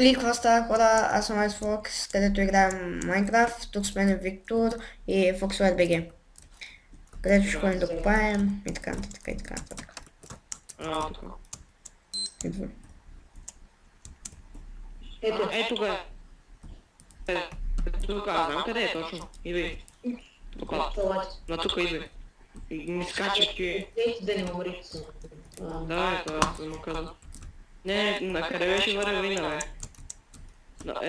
И какво става, хора? Аз съм Ice Fox, където играем Майнкрафт. Тук с мен е Виктор и Foxware BG, където ще ходим да копаем и така нататък и така нататък. Така. Идва. Ето тук е. Тук, знам къде е точно. Идвай. Тук. На тук идвай. Не скачаш ти. Да не умри. Да, ето аз съм казал. Не, на къде беше вървина, бе?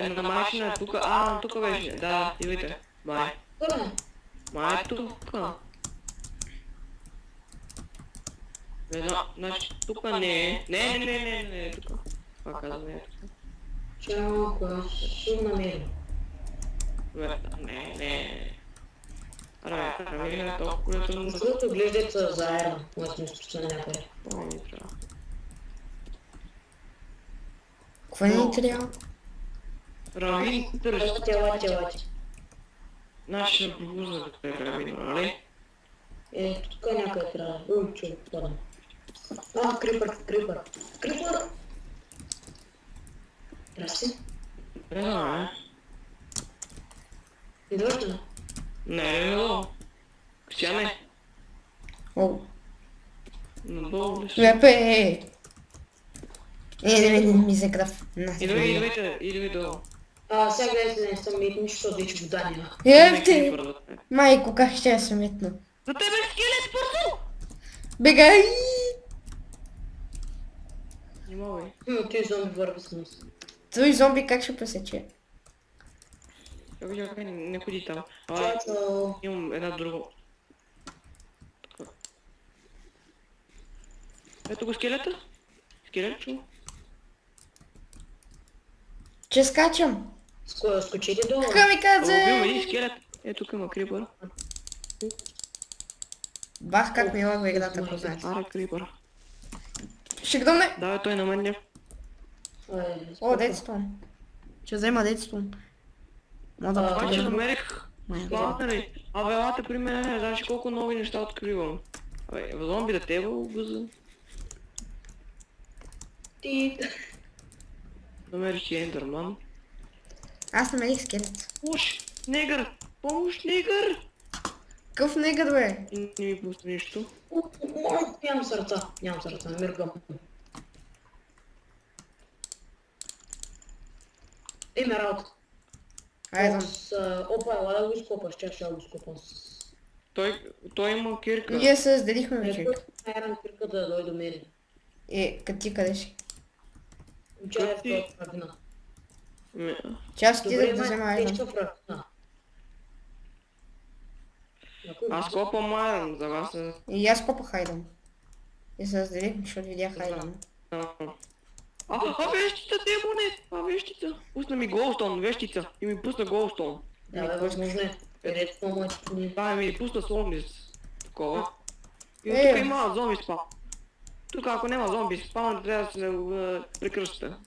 На машина, тук, тук беше, да, идвайте. Май. Май тук. Значи тук не е. Не, тук. Това казвам, не е тук. Чао, ще намерим. Не. Аре, не е толкова трудно. Защото глеждат заедно, когато сме спустили някъде. Това ми трябва. Какво ни трябва? Равин, търси. Лати. Нашия блуза да е равин, нали? Тук някъде трябва. Ой, че отпадам. Крипър. Здрасти. Не знам, Идваш ли? Не, Кристияне. О, Надолу ли си? лепе! Не ми се кръв. Идвай долу. Сега гледайте, не съм митни, защото вече вода няма. Ефте! Майко, как ще я се метна? За тебе скелет, бързо! Бегай! Не мога. Ти зомби върви с нас. Той зомби как ще пресече? Чакай, не ходи там. Чао. Имам една друга. Ето го скелета. Скелет, чу. Че скачам. Скочи ли долу? Камикадзе! Убил един скелет. Ето тук има крипър. Бах, как ми лагва играта, ако знаеш. Аре, крипър. Ще гдомне! Давай той на мен. О, дедстон. Ще взема дедстон. Мога да Обаче покажа. намерих. Славнали. Абе, елате при мен, знаеш колко нови неща откривам. Абе, зомби да тебе обгъза. Ти... Намерих и ендърман. Аз намерих скелет. Уш, негър! Помощ, негър! Какъв негър, бе? И не ми пусна нищо. Нямам сърца, миргам. Има работа. Айде. Опа, ела да го изкопаш, ще го изкопам. Той има кирка. Ние се разделихме вече. Айран кирка да дойде до мене. Ти къде си? Чай в този фрагна. Че аз отидах да взема айран. Течка фрагна. Аз копам айран, за вас е... И аз копах айран. И се разделихме, защото видях айран. Вещица, демоне! Вещица! Пусна ми голстон, вещица. И ми пусна голстон. Да, бе, възможно е. Където това моите книги. Да, ми пусна зомби такова. И тук има зомби спа. Тук ако няма зомби спа, трябва да се прекръща.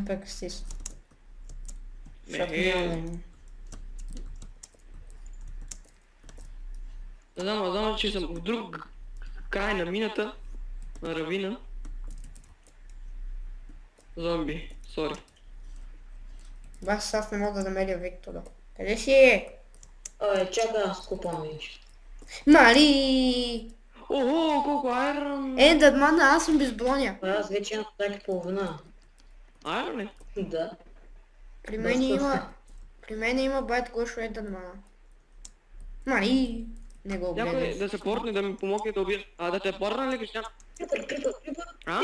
Прекъсти се. Защото Не, няма да има. знам, че съм в друг край на мината. На равина. Зомби, сори. Аз не мога да намеря Виктора. Къде си? Чакай, аз купам вече. Мали! Ого, колко айрон! Ендърман, аз съм без броня. Аз вече имам атаки половина. Айрон ли? Да. При мен има байт Гошо Ендърмана. Мали! Не го Някой гледам. да се портне да ми помогне да убия. Да те порна ли, Кристиан? Крипър. А?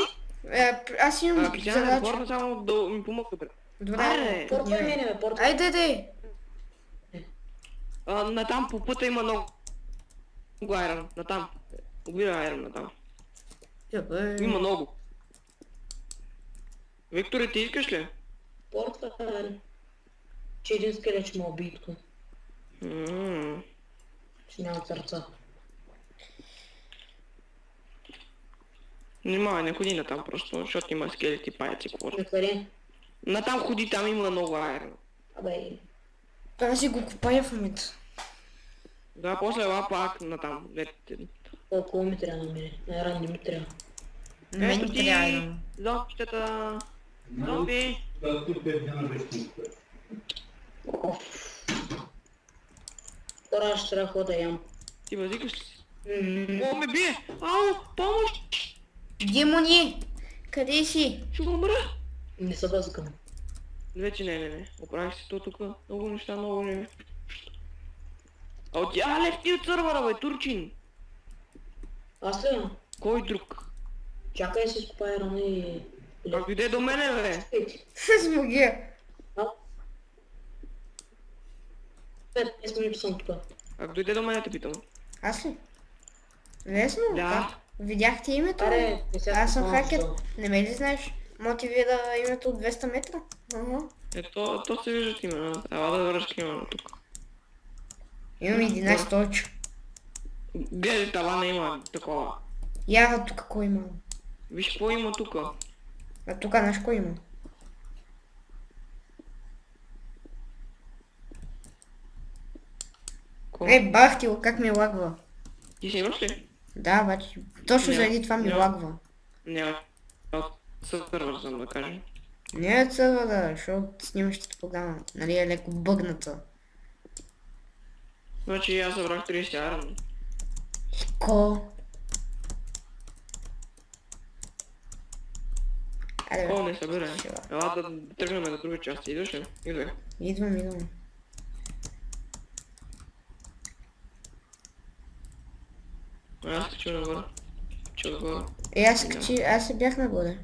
Аз имам Кристиан да задача. порна само да ми помогне, бе. Добре, Портай мене, бе, портай. Айде. Натам по пътя има много айрон, натам. Убира айрон натам. Има много. Викторе, ти искаш ли? Портай. Че един скелет ще ме уби тук. Че няма сърца. Не ходи натам просто, защото има скелети, паяци, какво. Накъде? Натам ходи, там има много айрон. Абе, Трябва си го купая в момента. Да, после ела пак натам. колко ми трябва на мене? Айран не ми трябва. На мен Ето ми ти, трябва айран. зомбичката. Зомби. Τώρα ще трябва да ям. Ти базикаш ли си? О, ме бие! Ау, помощ! Демони! Къде си? Ще умра! Не се бъзгам. Вече не. Оправих си то тук. Много неща, много не. Лев ти от сървъра, бе, турчин! Аз ли? Кой друг? Чакай си изкопай рано и... Как дойде до мене, бе? С магия. 5 минути съм тук. Как дойде до мене, те питам? Аз ли? Лесно? Да. Как? Видяхте името? Аре, не сега Аз съм малко хакер. са. Не ме ли знаеш? Мотивира името от 200 метра? Ага. То се виждат именно. Трябва да връща именно тук. Имам 11 очи. Гледай, тавана има такова. Яра тук кой има? Виж какво има тук. А тук наш кой има? Бах ти го, как ми лагва. Ти си имаш ли? Да, обаче, точно Няма. заради това ми Няма. лагва. Няма. Сървър съм да кажа. Не е сървъра, защото снимащата програма, нали е леко бъгната. Значи аз събрах 30 арен. Ко? Айде, О, не събира. Чува. Ела да тръгнем на друга част. Идваш ли? Идвай. Идвам. Аз качу нагоре. Качу отгоре. Аз се бях нагоре.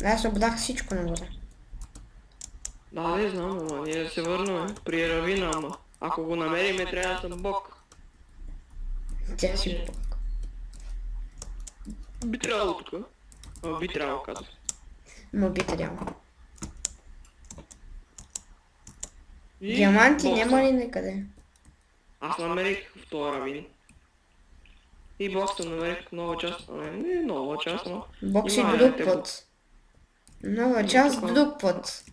Аз обрах всичко нагоре. Да, не знам, ама ние да се върнем при Равина, ама. Ако го намериме, трябва да съм бог. Тя си бог. Би трябвало тук. Би трябвало, казах. Ма би трябвало. И Диаманти бокса. няма ли никъде? Аз намерих в този равин. И бокса намерих нова част. Не нова част, но... Бокси Има, друг те път. Нова част така. друг път.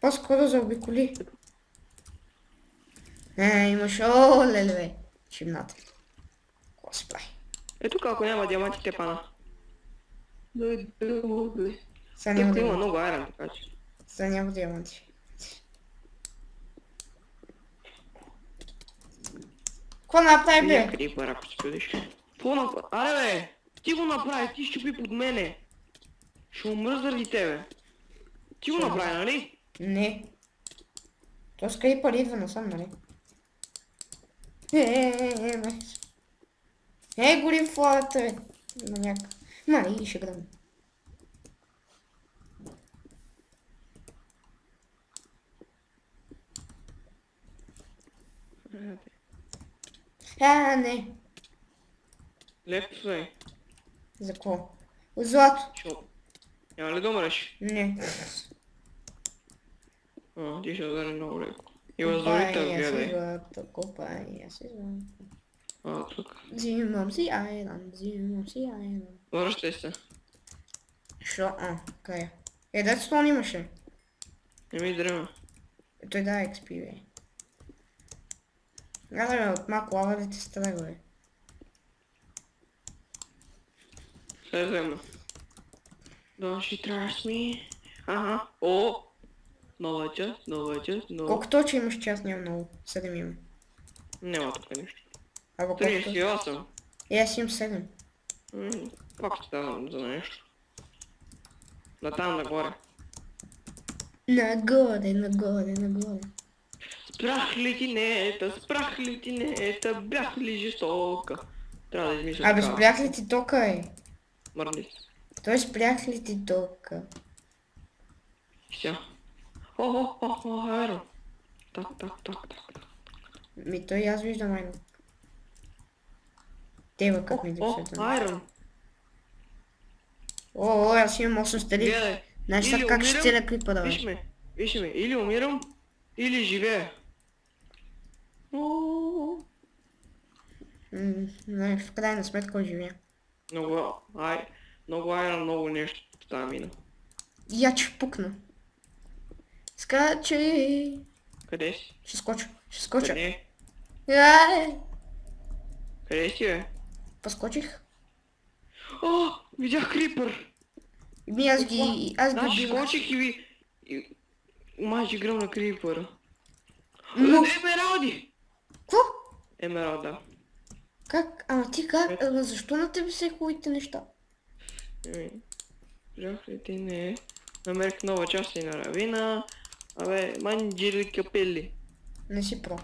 По-скоро заобиколи. Имаш, леле, чимната. Господи. Ето ако няма диаманти, те пана. Сега няма Тук да има има. много айрон, така че. Сега няма диаманти. Какво направи, Вие бе? крипър, ако се чудиш. Какво направи? Аре бе! Ти го направи, ти щупи под мене. Ще умра заради тебе. Ти го направи, нали? Не. То скрипър идва насам, нали? Гори в флората, бе. Маняк. И ще гръм. Не. Леко се. За какво? Злато. Шо? Няма ли да умреш? Не. Ти ще удари много леко. И лазурите гледай. Злато, копай, аз си злато. Тук. Взимам си айран. Връщай се. Шо? Края. Дето стон имаше. Не ми дрема. Той да XP, бе. Гада, бе, от малко лава да те страга, бе. Ще взема. Don't she trust me? Ага. О! Нова част. Колко точи имаш, че аз нямам много? 7 имам. Няма тук нищо. Або колко? 38. Аз имам 7. Пак ще давам за нещо. Натам нагоре. Нагоре. Спрах ли ти нета, бях ли жестока? Трябва да измисля Абе, така. спрях ли ти тока, бе? Мърли се. Той спрях ли ти тока? Все. Аеро. Так. Той аз виждам айрон. Тева как ми липсват. Айрон. Аз имам 8 стали. Гледай. Знаеш Или сега как ще умирам, целя клипа да Виж ме. Или умирам, или живея. В крайна сметка живея. Много айрон, много нещо стамина. Я че пукна. Скачи. Къде си? Ще скоча. Къде? Къде си, бе? Поскочих. Видях крипър. Аз Значи ги бих. скочих и ви... Май ще гръмна крипъра. Но, Емералди! какво? Емералд, да. Как? Ама ти как? Ама защо на тебе се хубавите неща? Жах ли ти не? Намерих нова част и на равина. Абе, манджили капели. Не си про.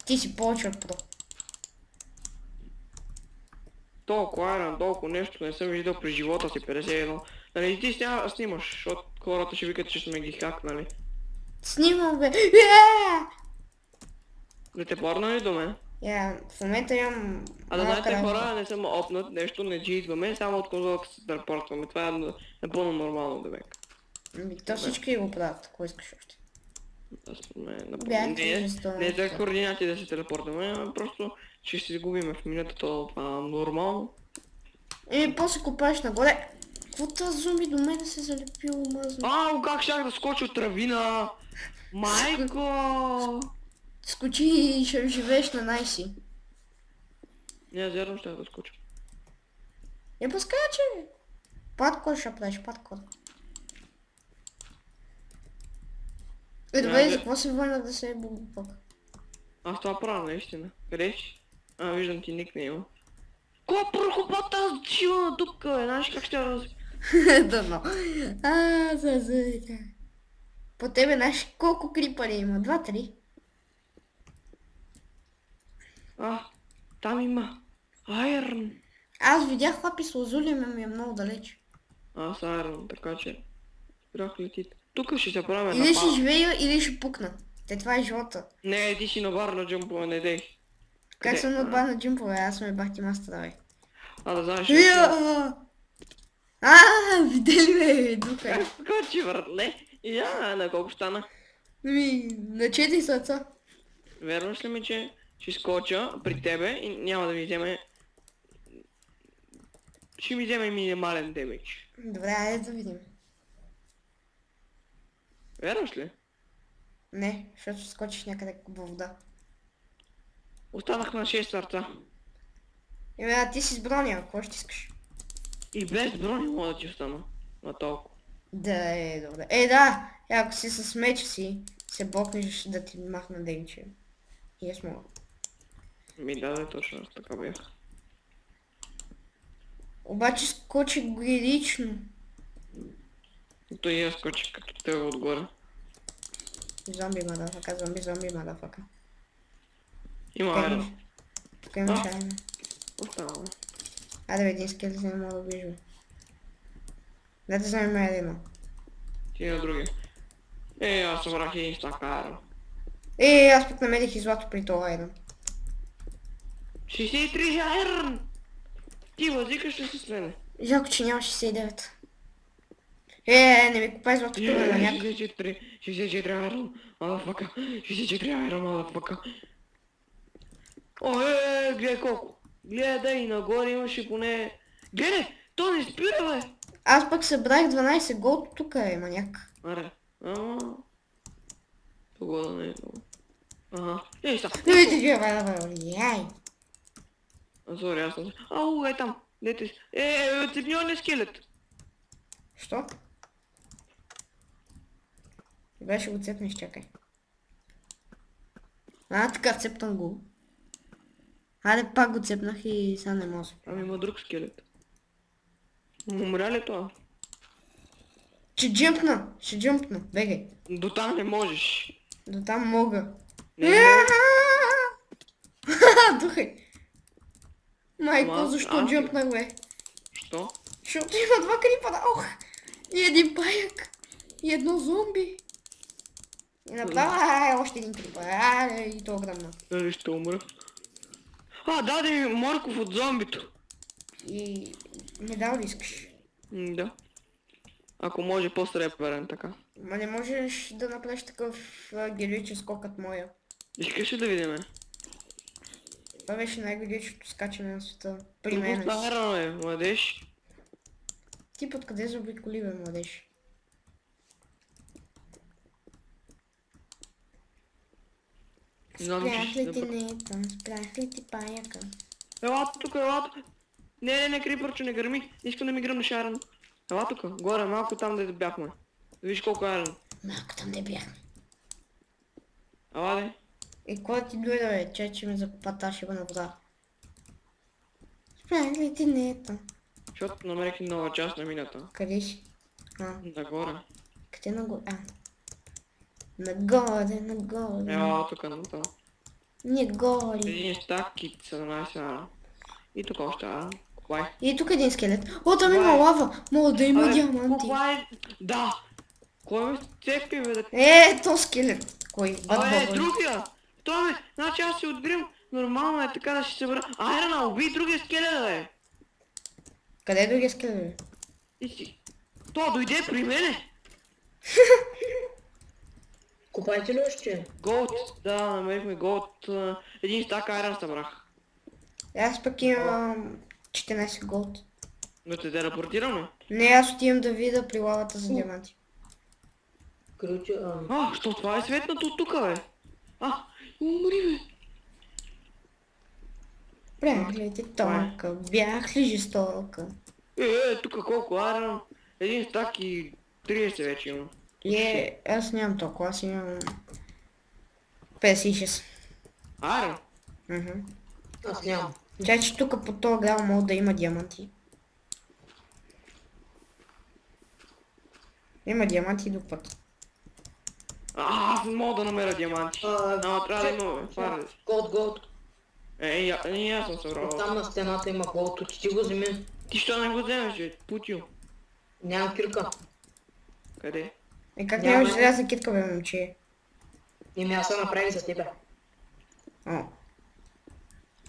Ти си повече от про. Толкова айран, толкова нещо не съм виждал през живота си 51. Нали ти сега снимаш, защото хората ще викат, че сме ги хакнали. Снимам бе. Не те порна ли до мен? В момента имам... А да малка знаете разлика. хора, не съм опнат нещо, не читваме, само от конзолата се телепортваме. Това е напълно нормално да века. То всички го правят, ако искаш още. Аз сме напълно... Бях Не, жестоко. не за координати да се телепортваме, а просто ще се загубиме в минутата, това е нормално. И после копаеш нагоре. Какво тази зомби до мен се залепил, мазно? Ау, как щях да скоча от равина! Майко! Скочи и ще живееш на най-си. Не, зерно щях да скоча. Поскачи! Паркор ще правиш, паркор. Добре, за какво се върнах да се е бубо пак? Аз това правя наистина. Къде си? Виждам ти никнейма. Ко прохопата силна дупка, знаеш как ще раз... Дано. Зазъка. По тебе знаеш колко крипари има? 2-3. Там има. Айрон. Аз видях лапис лазули, но ми е много далеч. Аз айрон, така че... Спрях летите. Тук ще се правим Или ще напада. живея, или ще пукна. Това е живота. Не, ти си навар на джампове, не дей. Как съм на бар на джимпове, аз съм бахти мастера, бе. Да знаеш... Видели ме, духа. Как скочи, братле? На колко стана? На 4 сърца. Вярваш ли ми, че ще скоча при тебе и няма да ми вземе... Ще ми вземе минимален демидж. Добре, айде да видим. Вярваш ли? Не, защото ще скочиш някъде във вода. Останах на 6 сърца. Ти си с броня, какво ще искаш? И без брони мога да ти остана. На толкова. Да, добре. Да, ако си с меч си, се бокнеш да ти махна демче. И аз мога. Да, точно, аз така бях. Обаче скочи грилично. То и аз скочих като тебе отгоре. Зомби мадафака. Има айрон. Тук имаш айрон. Остава. Айде един скелет не мога да виждам. Да те вземем айрона. Ти на другия. Аз събрах един стак айрон. Аз пък намерих и злато при това айрон. 63 айрон! Ти възикаш ли с мене? Жалко, че няма 69. Не ми купай златото на маняк. 64 айрон, мадафака. 64 айрон, мадафака. Гледай колко. Гледай, нагоре имаше поне... Гледай, то не спира, бе! Аз пък събрах 12 голд, тук е маняк. Аре, Погода не е много. Са. Яй. Сори, аз съм... Там. Дете си. Цепнил ли скелет? Що? Беше го цепнеш, чакай. Така цепнам го. Айде пак го цепнах и сега не може. Има друг скелет. Умря ли това? Ще джъмпна, бегай. До там не можеш. До там мога. Не можеш. Духай. Майко, защо джъмпнах, бе? Що? Защото има 2 крипа, и един паяк. И едно зомби. И направо, още един крипа. И то гръмна. Нали ще умра? Даде ми морков от зомбито. И не дал ли искаш? Да. Ако може по-сребърен така. Ма не можеш да направиш такъв героичен скок от моя. Искаш ли да видиме? Това беше най-героичното скачане на света. При мен. Бе, младеж. Ти под къде заобиколи, бе, младеж? Спрях ли ти нета? Спрях ли ти паяка? Елато тук, елато. Не, крипърче, не гърми. Искам да ми гръмнеш, Аран. Ела тук, горе, малко там да бяхме. Виж колко е. Малко там не бяхме. Ела де. И кога ти дойде, бе, че ми запаташе го на вода. Спрях ти не е там. Защото намерих нова част на мината. Къде си? Нагоре. Къде нагоре? Нагоре, нагоре. Ела тук, на това. Нагоре. Един стак и 17 И тук още, копай. И тук един скелет. О, там има лава. Мога да има диаманти. Копай, да. Кой ме цепи, бе, да... То скелет. Кой? Другия! Той бе, значи аз си отбирам. Нормално е така да си събера. Айрана, убий другия скелет, бе. Къде е другия скелет, бе? И си. То дойде при мене. Копаете ли още? Голд, да, намерихме голд. Един стак айран събрах. Аз пък имам 14 голд. Да те телепортираме? Не, аз отивам да видя при лавата за диаманти. Крути, Що това е светнато от тука, бе? Умри, бе. Бях ли ти тонка? Бях ли жестока? Тука колко айран? Един стак и 30 вече имам. Аз нямам толкова, аз имам 56. Айран? аз нямам. Че тук по този грал мога да има диаманти. Има диаманти и друг път. Аз не мога да намеря диаманти. Трябва да има фара. Голд. Аз съм събрал. Там на стената има голд, ти го вземи. Ти що не го вземеш, бе? Путил. Нямам кирка. Къде? Как нямаш желязна китка, бе, момче? Аз се направих за тебе.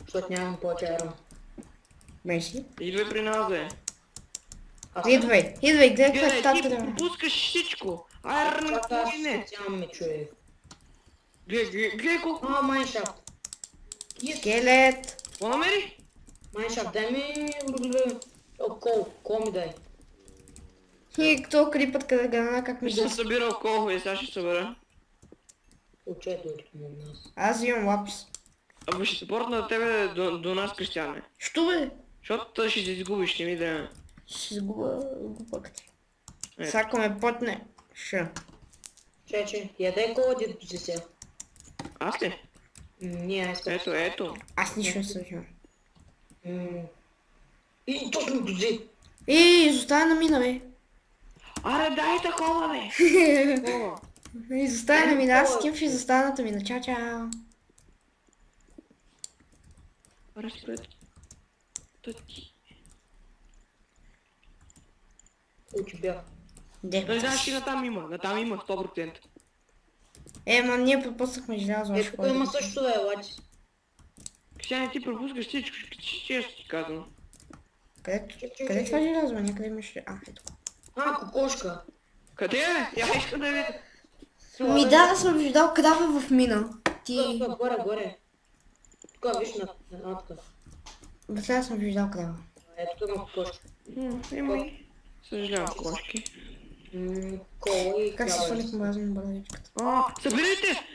Защото нямам повече айрон. Меси? Идвай при нас, бе. Идвай, гледай какво е Ти татата. пропускаш всичко. Айрон, Аз не. специално ме човек. Гледай колко. Майншафт. Скелет. Какво намери? Майншафт, дай ми... Кол ми дай. И кто крипът къде грана, как ми Не съм да... събирал колко сега ще събера. Учете от нас. Аз имам лапис. Абе ще се портна на тебе до нас, Кристияне. Що, бе? Защото ще се изгубиш, не ми да... Ще изгуба глупаката. Ето. Сега ако ме потне, Че, ядай кола дето си сега. Аз ли? Не, аз Ето. Аз нищо не съм взимал. И точно го взе. Изоставя на мина, бе. Аре, дай такова, бе! Такова. Изоставя на мина, аз тим ще изоставя на мина. Чао. Аре, спред. Тъти. Учи бях. Да, знаеш, че натам има 100%. Ма ние пропуснахме желязо. Тук има също да е лати. Кристияне, ти пропускаш всичко, често ти казвам. Къде това желязо? Някъде имаше... Ето. Кокошка. Къде е? Я искам да видя. Да съм виждал крава в мина. Ти... Горе. Тук виж на тук. Сега съм виждал крава. Ето тук има кокошка. Има. Съжалявам, кошки. Кола и Как се крава. свалихме база на брадичката?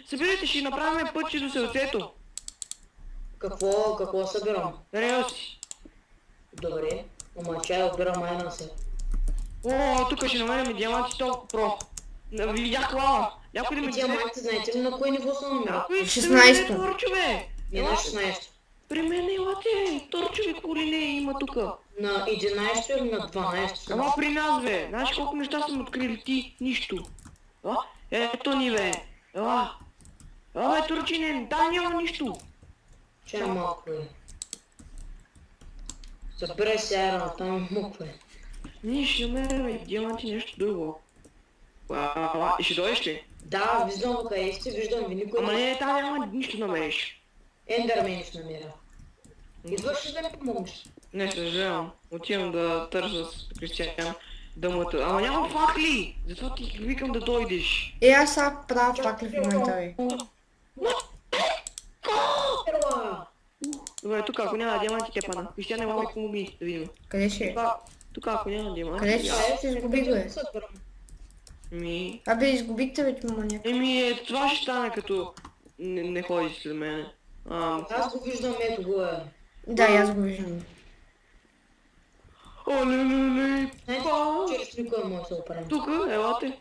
Събирайте, ще направим пътче до сърцето. Какво събирам? Реал си. Добре. Ама чай отбирам майна се. Тук ще намерим диаманти толкова про. Видях лава. Някой да ми Диаманти, знаете ли на кое ниво се намира? Някой 16-то. Торчове. Не на 16. При мен елате. Торчови коли не има тука. На 11 или на 12. Ама при нас, бе. Знаеш колко неща съм открили ти? Нищо. Ето ни, бе. Ела, бе, турчине, там няма нищо. Чай малко е. Събирай се айрон, там е муква. Ние ще намерим диаманти нещо друго. И ще дойдеш ли? Да, виждам къде сте, виждам ви, никой Ама не, там няма нищо намериш. Ендърмен ще намеря. Идваш ли да ми помогнеш? Не, съжалявам. Отивам да търся с Кристиян. Да му Ама няма факли! Затова ти викам да дойдеш. Аз сега правя факли в момента, бе. Ела! Добре, тук ако няма диаманти, те пада. Кристиян не мога да помогни, да видим. Къде ще е? Тук ако няма диаманти... Къде ще се изгубих, бе? Изгубихте, бе, маняк. Това ще стане като не ходи след мене. Аз го виждам, ето го е. Да, аз го виждам. Оле-ле-ле. Често никой може да се оправи. Тук, елате.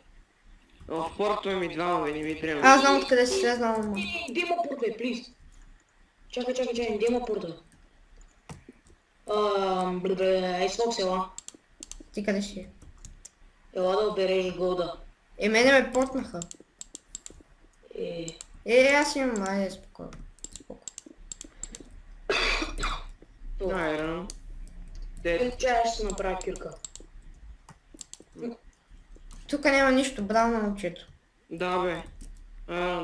В портове ми двама, бе, не ми трябва. Аз знам откъде си слезнал, ама. Дема порта, плиз. Чакай, дема порта. Ей, Фокс, ела. Ти къде си? Ела да обереш голда. Мене ме портнаха. Аз имам, айде, спокойно. Айрон. Чая ще се направя кирка. Тук няма нищо, браво на момчето. Да, бе.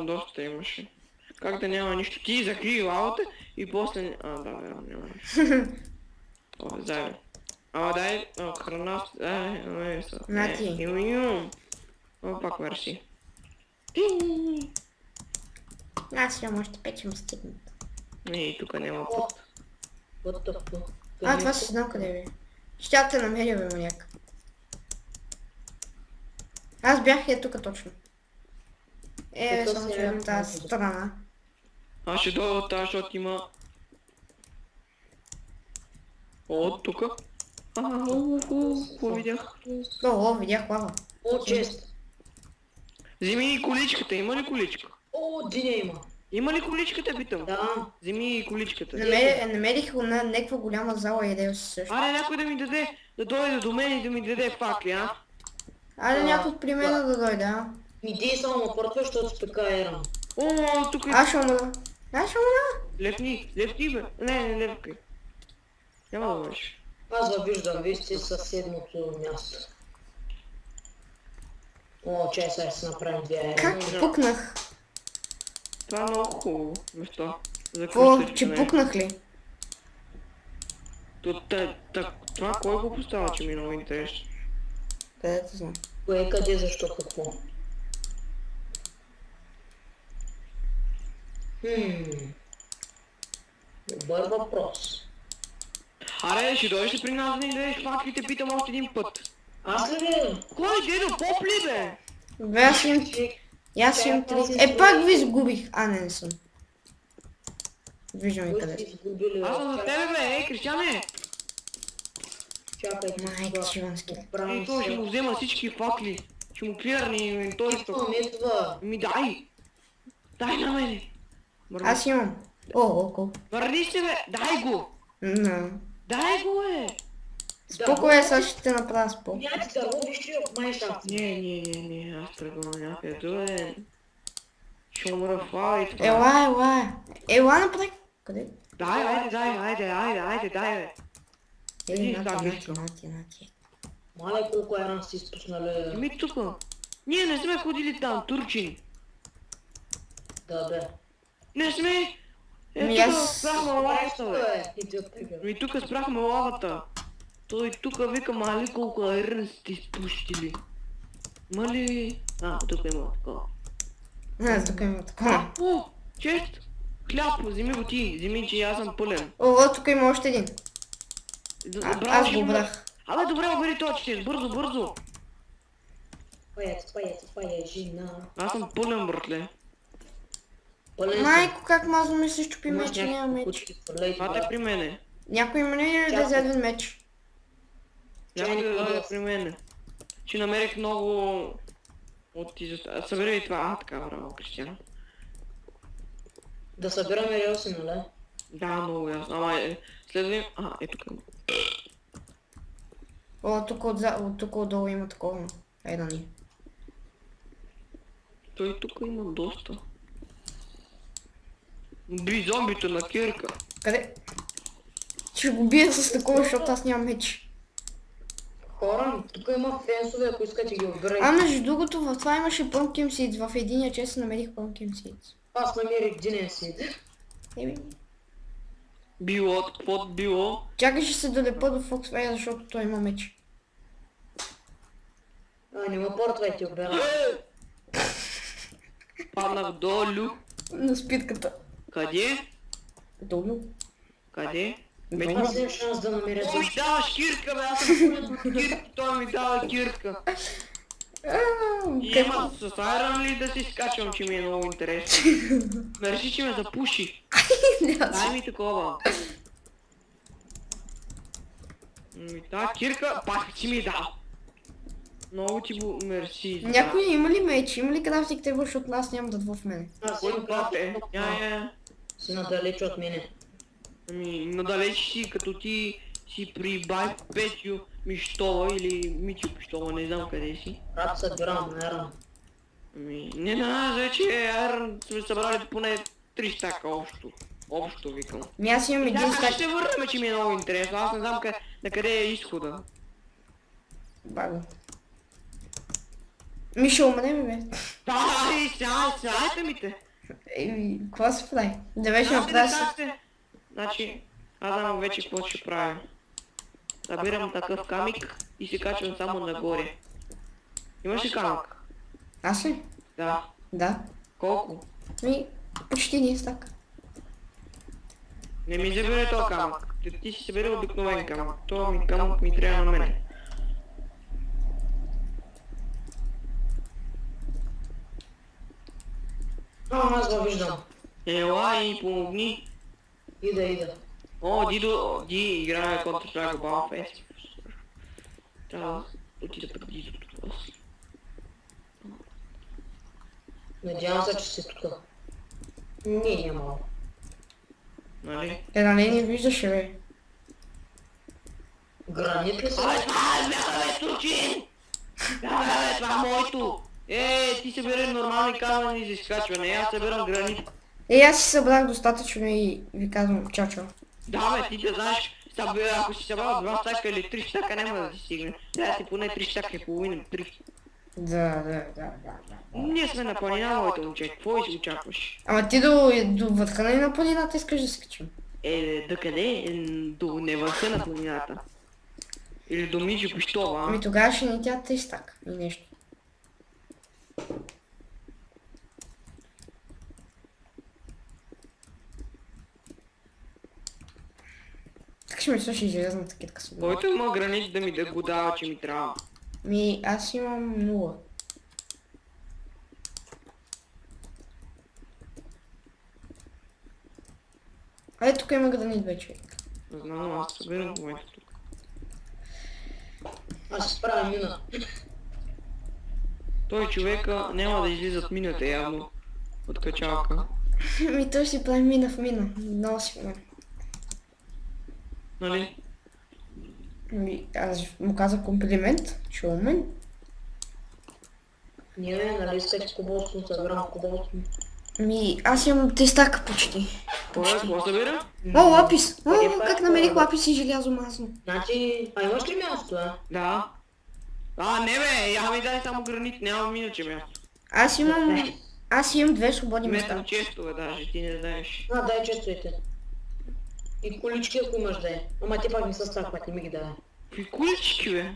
Доста имаше. Как да няма нищо? Ти закри лавата и после... да, бе, няма нищо. Заедно. Дай, храна... не са. На ти. Имам. Пак мерси. Аз имам още 5 ще ме стигнат. Не, тук няма път. Това си знам къде бе. Ще те намеря, бе, маняк. Аз бях тук точно. Само че от тази страна. Аз ще дойда от тази, защото има... Тук. Какво видях? Видях лава. Чест. Вземи количката, има ли количка? Диня има. Има ли количката, питам? Да. Вземи количката. Намерих го на някаква голяма зала и идея си също. Аре, някой да ми даде, да дойде до мен и да ми даде факли, а? Аре, някой при мен да дойде, а? Иди само на портва, защото спека Еран. Тук е... Аз ще умра. Лепни, бе. Не, лепкай. Няма да бъдеш. Аз ви виждам, вие сте съседното място. Чай, сега ще се направим две Еран. Как пукнах? Това е много хубаво место. Че пукнах ли? Това кой го поставя, че ми е много интересно? Къде те знам? Кое, къде, защо, какво? Добър въпрос. Аре, ще дойдеш при нас да ни дадеш факлите, питам още един път. Аз ли бе? Кой, дедо, поп ли бе? Бе, аз имам 3. Пак ви изгубих. Не съм. Виждам и къде си. Аз съм за тебе, бе, Кристияне! Чакай, Майка, шивански. Той ще му взема всички факли. Ще му клирни инвенторито. Ми дай! Дай на мене! Аз имам. Колко? Върни се, бе! Дай го! Дай го, бе! Спокойно, сега ще те направя спокойно. Някак да ловиш ли от майша? Не, аз тръгвам някъде, бе. Ще умра в лава и това. Ела напред. Къде? Айде, бе. Нати. Мале, колко Еран си изпуснали. Ми тука. Ние не сме ходили там, турчини. Да, бе. Не сме! Тук спрахме лавата, бе. Тук спрахме лавата. Той тук вика, мали колко Еран сте изпущили. Мали... тук има такова. Тук има такова. Чест! Хляб, вземи го ти, вземи, че аз съм пълен. Тук има още един. Аз го брах. Добре, обери този чест, бързо. Паец, жена. Аз съм пълен, братле. Майко, как мазно ми се щупи меч, че няма меч. Това е при мене. Някой има ли да взе един меч? Някой да дойде при мене. Ще намерих много... Събери и това. Така, браво, Кристиян. Да събираме релси, нали? Да, много ясно. Ама следвам... тук има. Тук отдолу има такова. Ни. Той тук има доста. Би зомбито на кирка. Къде? Ще го бия с такова, защото аз нямам меч. Хора, тук има фенсове, ако искате ги отбирайте. Между другото, в това имаше Pumpkin Seeds. В единия чест намерих Pumpkin Seeds. Аз намерих Dinen Seed. Било, каквото било. Чакай, ще се долепа до Foxfire, защото той има меч. Не ме портвайте, обера. Паднах долу. На спитката. Къде? Долу. Къде? Аз имам шанс да намеря Той ми дава кирка, бе, аз съм пълен кирка, той ми дава кирка. И ама с Айрон ли да си скачвам, че ми е много интересно. Мерси, че ме запуши. Дай ми такова. Да, кирка, пак си ми дал. Много ти го мерси. Някой има ли меч? Има ли крафтик тебе, защото аз нямам да в мене? Аз Кой имам това е? крафтинг, си надалеч от мене. Ами, надалеч си, като ти си при бай Петю Миштола или Митю Пиштола, не знам къде си. Рад събирам на Еран. Ами, не знам, вече сме събрали поне 3 стака общо. Общо викам. Аз имам един Да, стак. ще върнем, че ми е много интересно. Аз не знам на къде е изхода. Баго. Ми ще умрем, бе. Да, сега ми те. Еми, какво се прави? Да вече направи се. Значи, аз знам вече какво ще правя. Набирам такъв камик и се качвам само нагоре. Имаш ли камък? Аз ли? Да. Да. Колко? Ми, почти един стак. Не ми забере този камък. Ти си събере обикновен камък. Това ми камък ми трябва на мене. Аз го виждам. Ела и помогни. Ида. О, Ди играе Counter-Strike Global Offensive. Трябва да отида пред Дидо тук. Надявам се, че си тук. Не, няма. Нали? Нали не виждаше, бе. Гранит ли са? Бяха Турчин! Да, това е моето! Ти събере нормални камъни за изкачване, аз събирам гранит. Аз си събрах достатъчно и ви казвам чао. Да, бе, ти да знаеш, ако си събрал 2 стака или 3 стака, няма да ти стигне. Трябва си поне 3 стака и половина, 3. Да. Ние сме на планина, моето момче, какво си очакваш? Ама ти до върха на планината искаш да се качим. До къде? До невърха на планината. Или до Мичо Пиштова, Ами тогава ще ни тя 3 стак и нещо. Така ще ми слушай железната китка си. Който има гранит да ми да го дава, че ми трябва. Ми, аз имам 0. Ай, тук има гранит вече. Не знам, аз събирам в момента тук. Аз се правя мина. Той човека няма да излизат мината явно от качалка. Ми той си прави мина в мина. Много си мина. Нали? Ми, аз му казах комплимент, че е умен. Не, нали след кобалство, събирам кобалство. Ми, аз имам 3 стака почти. Какво събира? О, лапис! О, как намерих лапис и желязо масно. Значи, имаш ли място, Да. Не бе, я ми дай само гранит, нямам иначе място. Аз имам 2 свободни места. Метам честове даже, ти не знаеш. Дай честовете. И колички, ако имаш да е. Ама те пак не са стакват, не ми ги дай. Какви колички бе?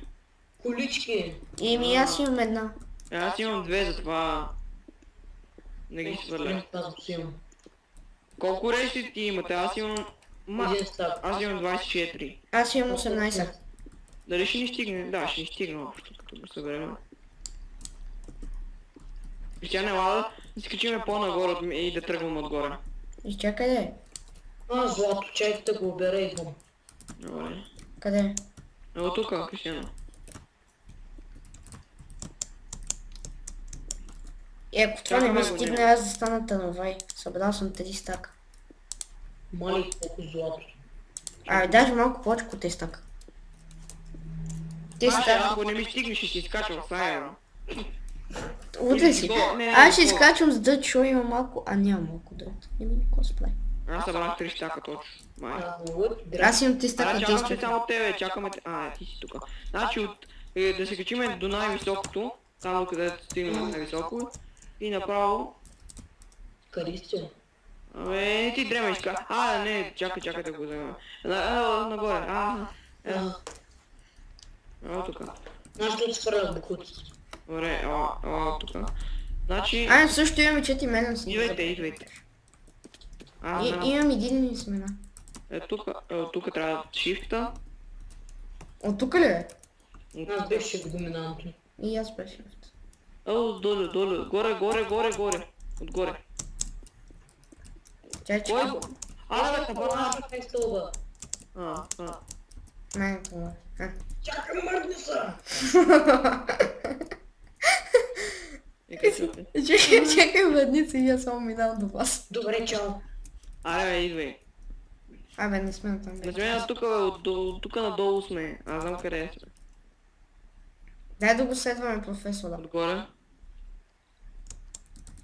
Колички. Еми, аз имам една. Аз имам 2, затова не ги свърля. Аз го си имам. Колко рейси ти имате? Аз имам... Един стак. Аз имам 24. Аз имам 18. Дали ще ни стигне? Да, ще ни стигне общо, като го съберем. Тя не лада да скачиме по-нагоре и да тръгвам отгоре. Изчакай да е. Злато, чай да го обера и идвам. Добре. Къде? Ево тука, Кристиана. Ако това не ми стигне, аз да стана тановай. Събрал съм 3 стака. Мали, колко злато. Даже малко повече от 3 стака. Ако не ми стигне, ще си изкачвам сайера. Утре си. Аз ще изкачвам с дът, защото има малко... няма малко дът. Еми, какво се прави? Аз събрах 3 стака точно. Май. Аз имам 3 стака. Чакам те само тебе, чакаме те. Ти си тука. Значи да се качиме до най-високото, там където стигнем най-високо. И направо... Къде сте? Не ти дреме иска. Не, чакай да го взема. Нагоре. Ево тука. Аз ще свърля бухуци. Добре, тука. Значи... Също имаме 4 мена си. Идвайте. Имам един смена. Тук трябва шифта. От тук ли е? Аз бях шифт доминантно. И аз бях шифт. Долу. Горе. Отгоре. Чакай. Аз бях стълба. Не, това. Чакай, мърдни са! Чакай, ведница и аз само минавам до вас. Добре, чао. Аре, бе, идвай. Абе, не сме там. Не сме тук, тук надолу сме. Аз знам къде сме. Дай да го следваме, професора. Отгоре.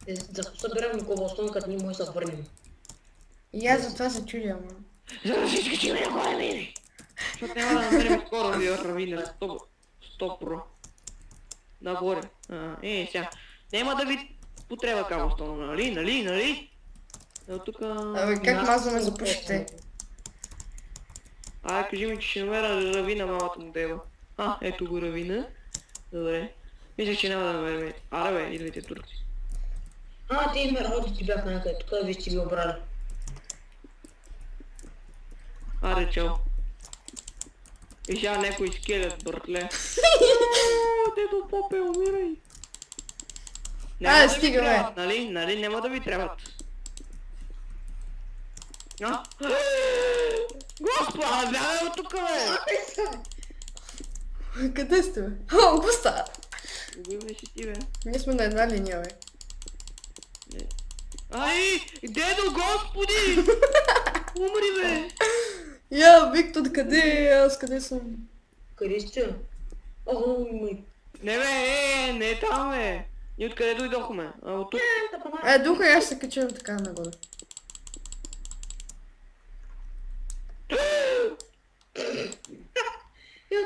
Защо събираме кобалстон, като ние може да върнем? И аз затова се чудя, ама. За да си скачим нагоре, мини! Защото няма да намерим скоро ви равина. 100 про. Нагоре. Сега. Няма да ви потреба кабелстон, нали? Ето тука... Абе, как мазваме за пушите? Кажи ми, че ще намеря равина малата му дева. Ето го равина. Добре. Мислех, че няма да намерим. Аре бе, идвайте турци. Те измералите ти бяха някъде, тук виж, че ги обрали. Аре, чао. И сега някой скелет, братле. Дедо попе, умирай. Стига, бе. Нали, няма да ви трябват. Господа, бягай от тука, бе! Къде сте, бе? О, густа! Убивай си ти, бе. Ние сме на една линия, бе. Дедо, господи! Умри, бе! Виктор, къде е? Аз къде съм? Къде сте? Май. Не, бе, не там, бе. Ние откъде дойдохме? От тук. Духа, аз се качвам така нагоре.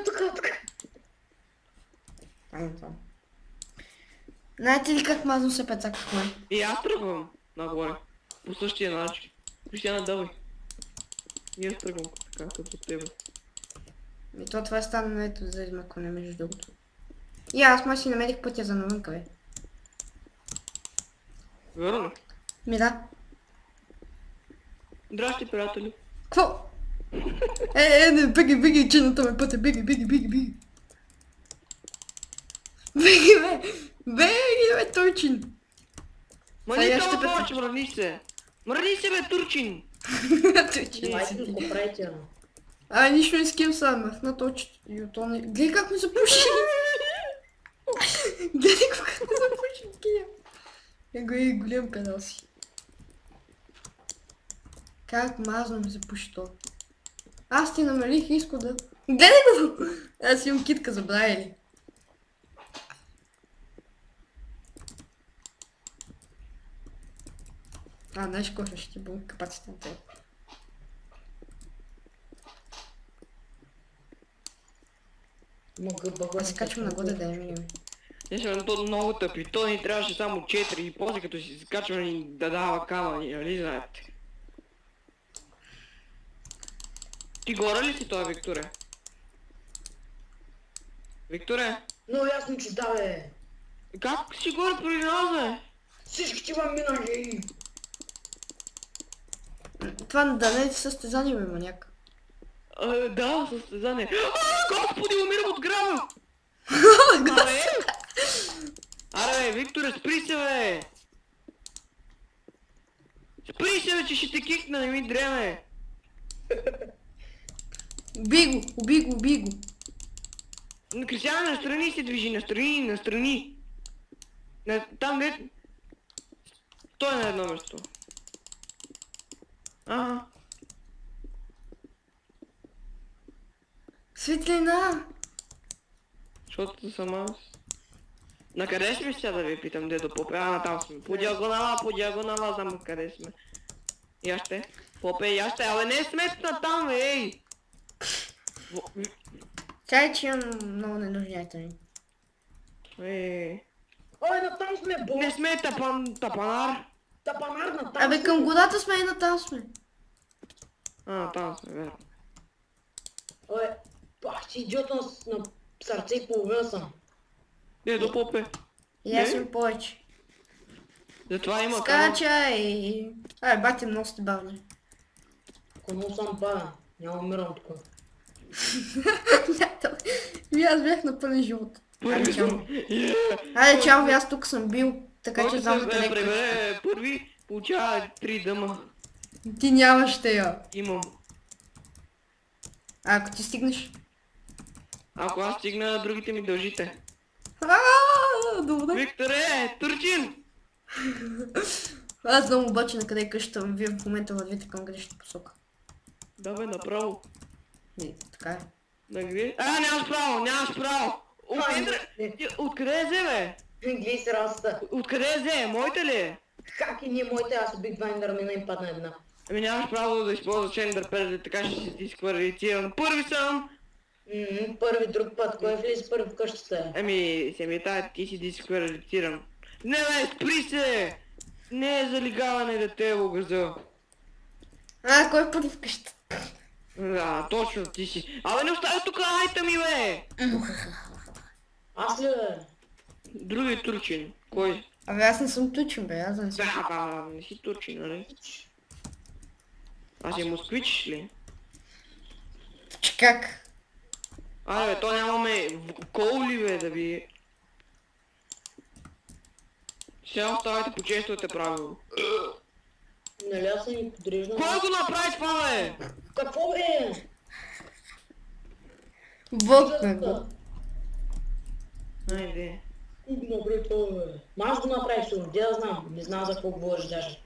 Тук. Това. Знаете ли как мазно се пецакахме? И аз тръгвам нагоре. По същия начин. Вижте, надавай. И аз тръгвам така, като тебе. И това е стана ето за измъкване, между другото. И аз май си намерих пътя за навънка, бе. Верно ли? Да. Здрасти, приятели. Кво? Не, беги, че на това пътя, беги. Беги, бе, Турчин. Ма не това повече, мръдни се. Мръдни се, бе, Турчин. Майде да го правите, Нищо не скил са, махна точно. Гледай как ме запуши. Гледай как ме запуши, Кия. Е голям канал си. Как мазно ме запуши то. Аз ти намалих изхода. Гледай го! Аз имам китка, забравя ли? Знаеш какво ще ти бъм капаците на теб. Аз се качвам нагоре да я минем. Не, то много тъпи. То ни трябваше само 4 и после като си се качва ни да дава камъни, нали знаете? Ти горе ли си това, Викторе? Викторе? Много ясно, че да, бе. Как си горе при нас, бе? Всички ти вам минали. Това да не е състезание, бе, маняк. Да, състезание. Господи, умирам от грама! Аре, Викторе, спри се, бе! Спри се, бе, че ще те кикна, не ми дреме! Уби го. Кристиан, настрани се движи, настрани. Там, де... Той е на едно место. Светлина! Защото съм аз. На къде сме сега да ви питам, дедо Попе? Там сме. По диагонала, знам къде сме. Яще. Попе, абе не сметна там, ей! Чай, че имам много ненужни айтеми. Натам сме, бо! Не сме тапанар. Тапанар натам. Абе, към гората сме и натам сме. Там сме, верно. Пах си идиот на сърце и половина съм. Дедо Попе. И аз им повече. Затова има канал. Скачай! Бати много сте бавни. Ако съм пада, няма умирам тук. Аз бях на пълен живот. Айде, чао, аз тук съм бил, така че знам къде пребере първи, получава 3 дъма. Ти нямаш тея. Имам. Ако ти стигнеш? Ако аз стигна, другите ми дължите. Добре. Викторе, турчин! Аз знам обаче на къде е къщата. Вие в момента вървите към грешната посока. Давай направо. Така е. Нямаш право, нямаш право! Откъде е взе, бе? Гледай се расата. Откъде е взе? Моите ли е? Как и ние моите, аз убих два ендърмена и им падна една. Ами нямаш право да използваш Ender Pearl, така ще си дисквалифициран. Първи съм! Първи друг път, кой влезе първи в къщата? Ами, семията, ти си дисквалифициран. Не бе, спри се! Не е залигаване дете, логазо. Кой е първи в къщата? Да, точно ти си. Абе, не оставя тук айта ми, бе! Аз ли бе? Други турчин. Кой? Абе, аз не съм тучен, бе, аз не съм. Да, не си турчин, нали? Аз е москвич ли? Че как? Абе, то нямаме кол ли, бе, да ви... Сега оставайте почествате правило. Нали аз съм ни подреждам? Кой го направи това, бе? Какво бе? Вълкна го. Айде. Кой го направи това бе? Ма аз го направих сигурно, де да знам. Не знам за какво говориш даже.